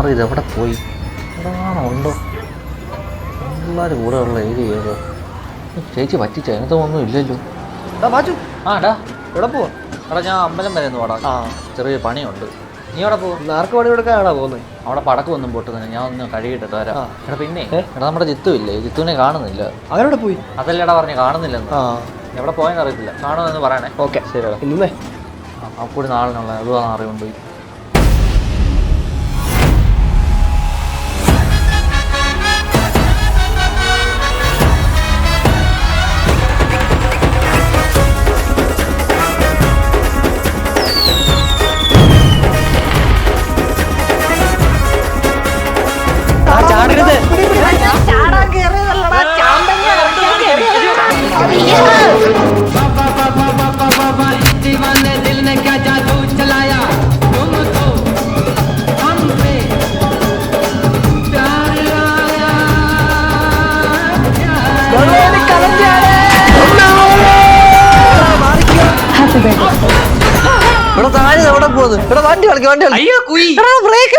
മാറി ഇതെവിടെ പോയി? എവിടെയാണോ ഉണ്ടോ? എല്ലാവരും കൂടെ ഉള്ള ഏരിയ ഏതോ? ചേച്ചി പറ്റിച്ചോ? അതിനകത്ത് ഒന്നും ഇല്ലല്ലോ. ആ ഡാ എവിടെ പോവാ? എടാ ഞാൻ അമ്പലം വരെ ഒന്ന് പാടാം. ചെറിയ പണിയുണ്ട്. നീ എവിടെ പോകും? ആർക്ക് പണി കൊടുക്കാനാണോ പോകുന്നത്? അവിടെ പടക്കം ഒന്നും പൊട്ട് തന്നെ, ഞാൻ ഒന്ന് കഴുകിയിട്ട് വരാം. എടാ പിന്നെ എടാ നമ്മുടെ ജിത്തു ഇല്ലേ, ജിത്തുവിനെ കാണുന്നില്ല. അവരോടെ പോയി? അതല്ലേടാ പറഞ്ഞ് കാണുന്നില്ലെന്ന്. എവിടെ പോയെന്ന് അറിയത്തില്ല. കാണുമെന്ന് പറയണേ. ഓക്കെ ശരിടാ. ഇന്നേ കൂടി നാളിനുള്ള അതുമാണ് അറിവുണ്ട്. ഇവിടെ താഴെ എവിടെ പോകുന്നു? ഇവിടെ വണ്ടി കളിക്കും, വണ്ടി കളിക്കും. ബ്രേക്ക്